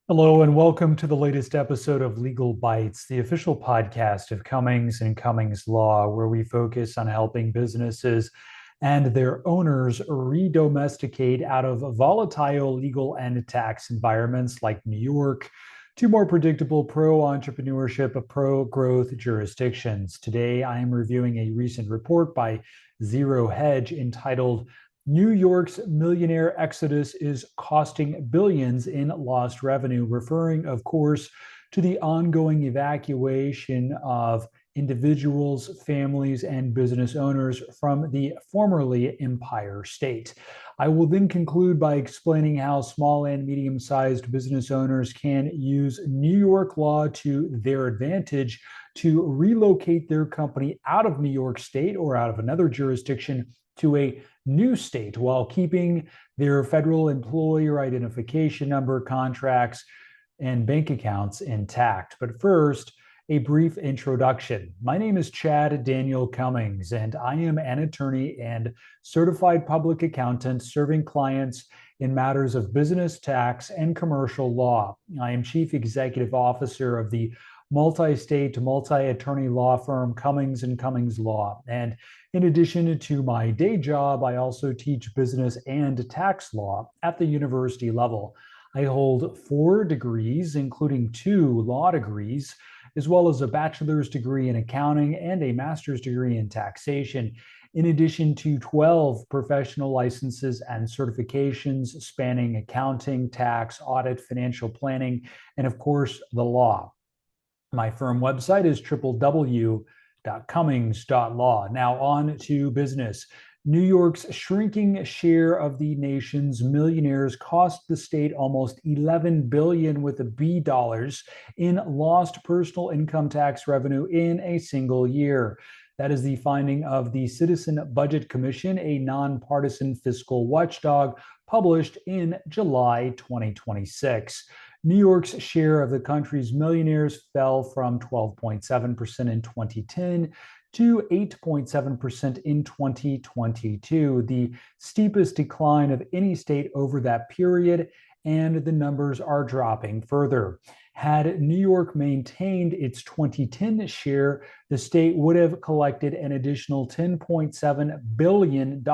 Hello, and welcome to the latest episode of Legal Bites, the official podcast of Cummings and Cummings Law, where we focus on helping businesses and their owners re-domesticate out of volatile legal and tax environments like New York to more predictable pro-entrepreneurship, pro-growth jurisdictions. Today, I am reviewing a recent report by Zero Hedge entitled New York's millionaire exodus is costing billions in lost revenue, referring, of course, to the ongoing evacuation of individuals, families, and business owners from the formerly Empire State. I will then conclude by explaining how small and medium sized business owners can use New York law to their advantage to relocate their company out of New York State or out of another jurisdiction to a new state while keeping their federal employer identification number, contracts, and bank accounts intact. But first, a brief introduction. My name is Chad Daniel Cummings, and I am an attorney and certified public accountant serving clients in matters of business, tax, and commercial law. I am Chief Executive Officer of the multi-state, multi-attorney law firm Cummings and Cummings Law. And in addition to my day job, I also teach business and tax law at the university level. I hold 4 degrees, including 2 law degrees, as well as a bachelor's degree in accounting and a master's degree in taxation, in addition to 12 professional licenses and certifications spanning accounting, tax, audit, financial planning, and of course, the law. My firm website is www.cummings.law. Now on to business. New York's shrinking share of the nation's millionaires cost the state almost 11 billion with a B dollars in lost personal income tax revenue in a single year. That is the finding of the Citizen Budget Commission, a nonpartisan fiscal watchdog published in July 2026. New York's share of the country's millionaires fell from 12.7% in 2010 to 8.7% in 2022, the steepest decline of any state over that period, and the numbers are dropping further. Had New York maintained its 2010 share, the state would have collected an additional $10.7 billion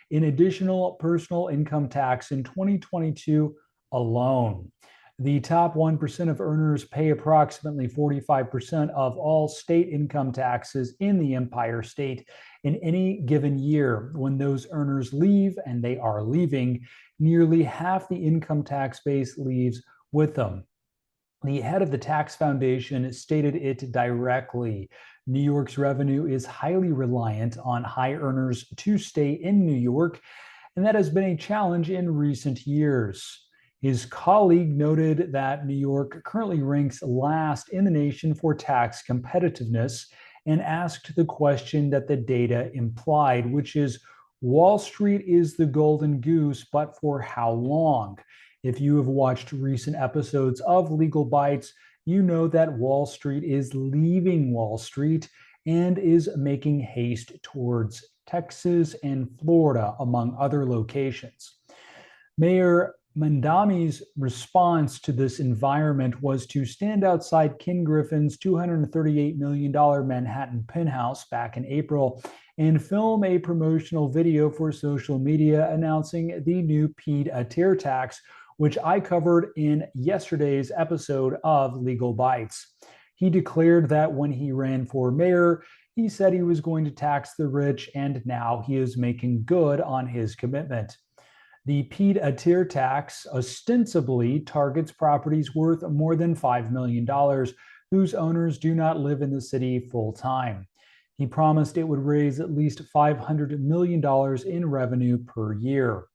in additional personal income tax in 2022 alone. The top 1% of earners pay approximately 45% of all state income taxes in the Empire State in any given year. When those earners leave, and they are leaving, nearly half the income tax base leaves with them. The head of the tax foundation stated it directly. New York's revenue is highly reliant on high earners to stay in New York, and that has been a challenge in recent years. His colleague noted that New York currently ranks last in the nation for tax competitiveness and asked the question that the data implied, which is Wall Street is the golden goose, but for how long? If you have watched recent episodes of Legal Bites, you know that Wall Street is leaving Wall Street and is making haste towards Texas and Florida, among other locations. Mayor Mandami's response to this environment was to stand outside Ken Griffin's $238 million Manhattan penthouse back in April and film a promotional video for social media announcing the new pied-à-terre tax, which I covered in yesterday's episode of Legal Bites. He declared that when he ran for mayor, he said he was going to tax the rich, and now he is making good on his commitment. The pied-à-terre tax ostensibly targets properties worth more than $5 million whose owners do not live in the city full time. He promised it would raise at least $500 million in revenue per year.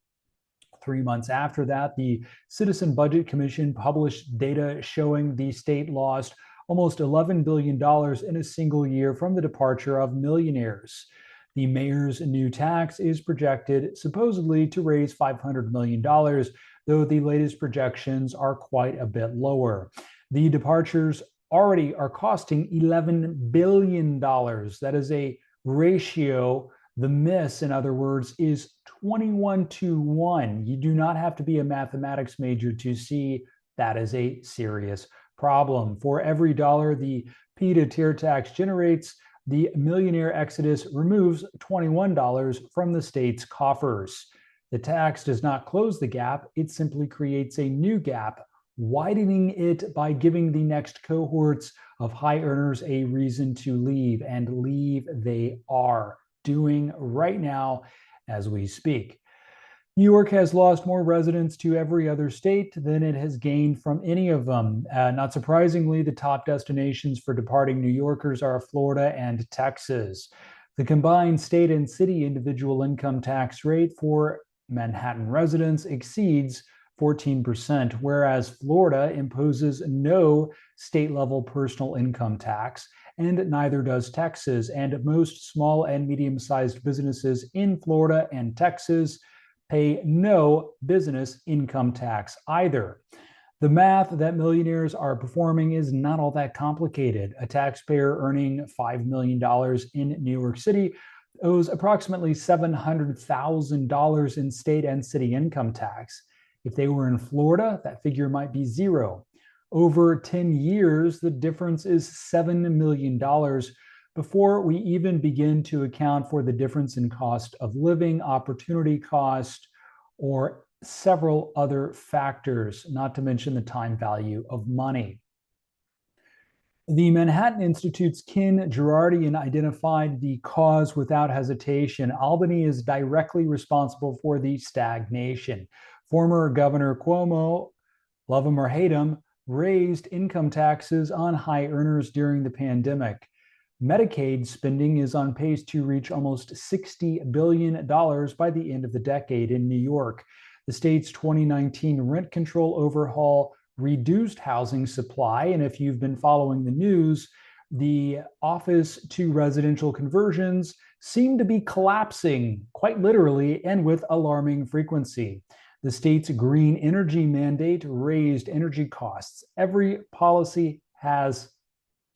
3 months after that, the Citizen Budget Commission published data showing the state lost almost $11 billion in a single year from the departure of millionaires. The mayor's new tax is projected supposedly to raise $500 million, though the latest projections are quite a bit lower. The departures already are costing $11 billion. That is a ratio. The miss, in other words, is 21 to 1. You do not have to be a mathematics major to see that is a serious problem. For every dollar the pied-à-terre tax generates, the millionaire exodus removes $21 from the state's coffers. The tax does not close the gap, it simply creates a new gap, widening it by giving the next cohorts of high earners a reason to leave, and leave they are doing right now as we speak. New York has lost more residents to every other state than it has gained from any of them. Not surprisingly, the top destinations for departing New Yorkers are Florida and Texas. The combined state and city individual income tax rate for Manhattan residents exceeds 14%, whereas Florida imposes no state level personal income tax, and neither does Texas. And most small and medium sized businesses in Florida and Texas pay no business income tax either. The math that millionaires are performing is not all that complicated. A taxpayer earning $5 million in New York City owes approximately $700,000 in state and city income tax. If they were in Florida, that figure might be zero. Over 10 years, the difference is $7 million before we even begin to account for the difference in cost of living, opportunity cost, or several other factors, not to mention the time value of money. The Manhattan Institute's Ken Girardian identified the cause without hesitation. Albany is directly responsible for the stagnation. Former Governor Cuomo, love him or hate him, raised income taxes on high earners during the pandemic. Medicaid spending is on pace to reach almost $60 billion by the end of the decade in New York. The state's 2019 rent control overhaul reduced housing supply, and if you've been following the news, the office to residential conversions seem to be collapsing, quite literally, and with alarming frequency. The state's green energy mandate raised energy costs. Every policy has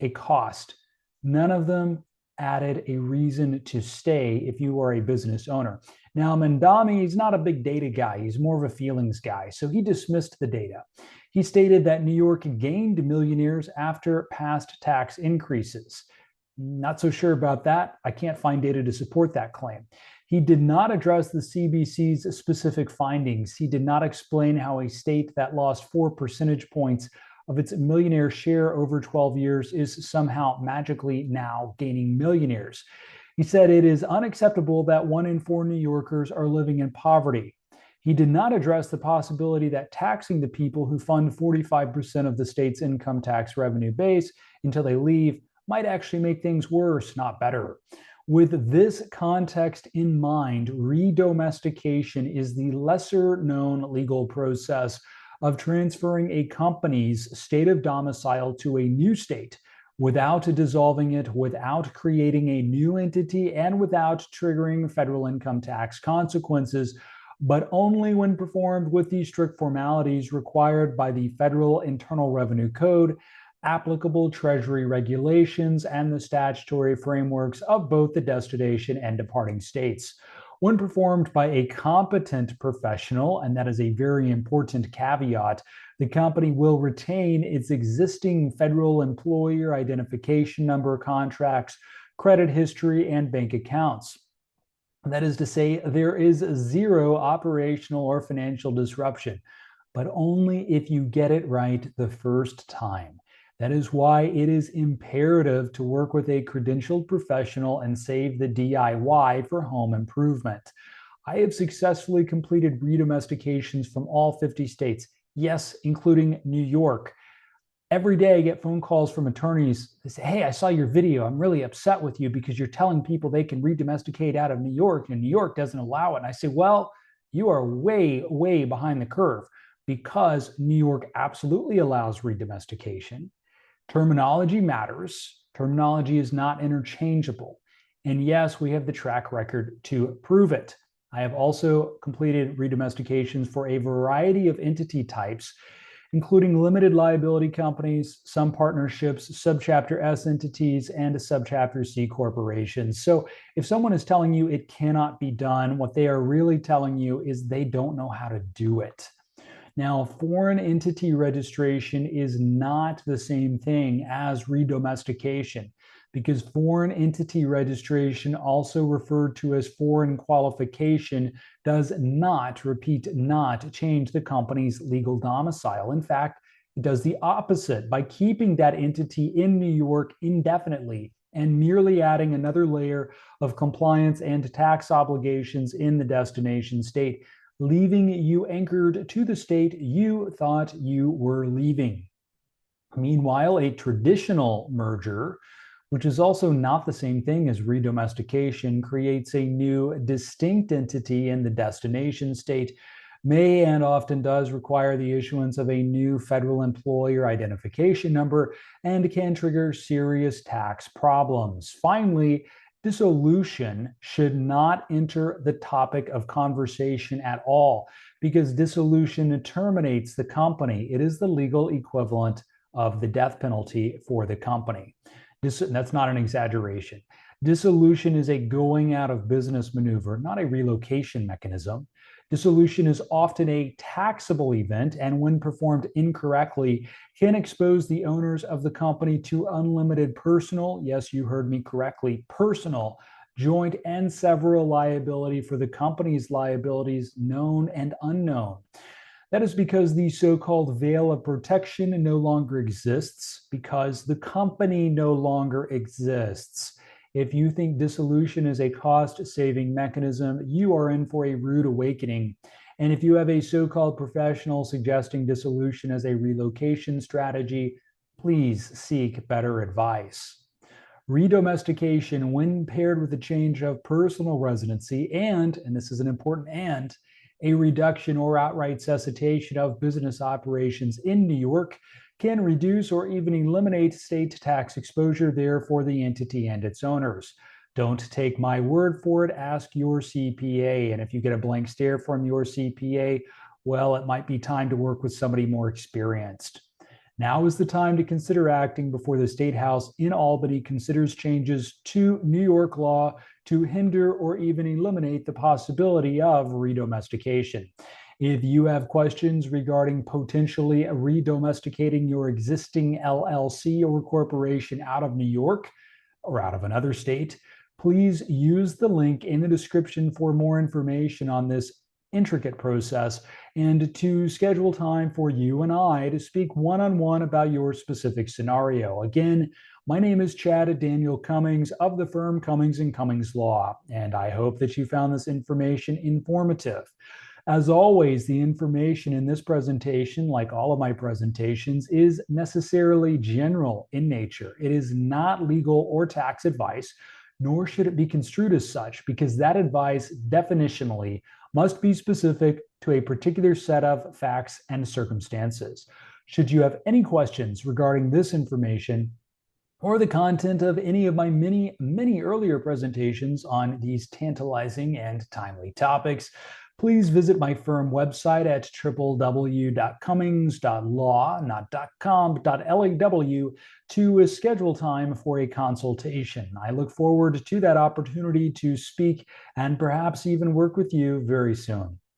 a cost. None of them added a reason to stay if you are a business owner. Now, Mandami is not a big data guy. He's more of a feelings guy. So he dismissed the data. He stated that New York gained millionaires after past tax increases. Not so sure about that. I can't find data to support that claim. He did not address the CBC's specific findings. He did not explain how a state that lost 4 percentage points of its millionaire share over 12 years is somehow magically now gaining millionaires. He said it is unacceptable that 1 in 4 New Yorkers are living in poverty. He did not address the possibility that taxing the people who fund 45% of the state's income tax revenue base until they leave might actually make things worse, not better. With this context in mind, redomestication is the lesser known legal process of transferring a company's state of domicile to a new state without dissolving it, without creating a new entity, and without triggering federal income tax consequences, but only when performed with the strict formalities required by the Federal Internal Revenue Code, applicable Treasury regulations, and the statutory frameworks of both the destination and departing states. When performed by a competent professional, and that is a very important caveat, the company will retain its existing federal employer identification number, contracts, credit history, and bank accounts. That is to say, there is zero operational or financial disruption, but only if you get it right the first time. That is why it is imperative to work with a credentialed professional and save the DIY for home improvement. I have successfully completed redomestications from all 50 states, yes, including New York. Every day I get phone calls from attorneys. They say, hey, I saw your video. I'm really upset with you because you're telling people they can redomesticate out of New York and New York doesn't allow it. And I say, well, you are way, way behind the curve because New York absolutely allows redomestication. Terminology matters. Terminology is not interchangeable. And yes, we have the track record to prove it. I have also completed redomestications for a variety of entity types, including limited liability companies, some partnerships, subchapter S entities, and subchapter C corporations. So if someone is telling you it cannot be done, what they are really telling you is they don't know how to do it. Now, foreign entity registration is not the same thing as redomestication because foreign entity registration, also referred to as foreign qualification, does not, repeat, not change the company's legal domicile. In fact, it does the opposite by keeping that entity in New York indefinitely and merely adding another layer of compliance and tax obligations in the destination state, leaving you anchored to the state you thought you were leaving. Meanwhile, a traditional merger, which is also not the same thing as redomestication, creates a new distinct entity in the destination state, may and often does require the issuance of a new federal employer identification number, and can trigger serious tax problems. Finally, dissolution should not enter the topic of conversation at all because dissolution terminates the company. It is the legal equivalent of the death penalty for the company. That's not an exaggeration. Dissolution is a going out of business maneuver, not a relocation mechanism. Dissolution is often a taxable event, and when performed incorrectly, can expose the owners of the company to unlimited personal, yes, you heard me correctly, personal, joint, and several liability for the company's liabilities, known and unknown. That is because the so-called veil of protection no longer exists because the company no longer exists. If you think dissolution is a cost-saving mechanism, you are in for a rude awakening. And if you have a so-called professional suggesting dissolution as a relocation strategy, please seek better advice. Redomestication, when paired with a change of personal residency and this is an important and, a reduction or outright cessation of business operations in New York, can reduce or even eliminate state tax exposure there for the entity and its owners. Don't take my word for it, ask your CPA. And if you get a blank stare from your CPA, well, it might be time to work with somebody more experienced. Now is the time to consider acting before the State House in Albany considers changes to New York law to hinder or even eliminate the possibility of redomestication. If you have questions regarding potentially redomesticating your existing LLC or corporation out of New York or out of another state, please use the link in the description for more information on this intricate process and to schedule time for you and I to speak one-on-one about your specific scenario. Again, my name is Chad Daniel Cummings of the firm Cummings & Cummings Law, and I hope that you found this information informative. As always, the information in this presentation, like all of my presentations, is necessarily general in nature. It is not legal or tax advice, nor should it be construed as such, because that advice definitionally must be specific to a particular set of facts and circumstances. Should you have any questions regarding this information or the content of any of my many earlier presentations on these tantalizing and timely topics, please visit my firm website at www.cummings.law, not .com, but .law, to schedule time for a consultation. I look forward to that opportunity to speak and perhaps even work with you very soon.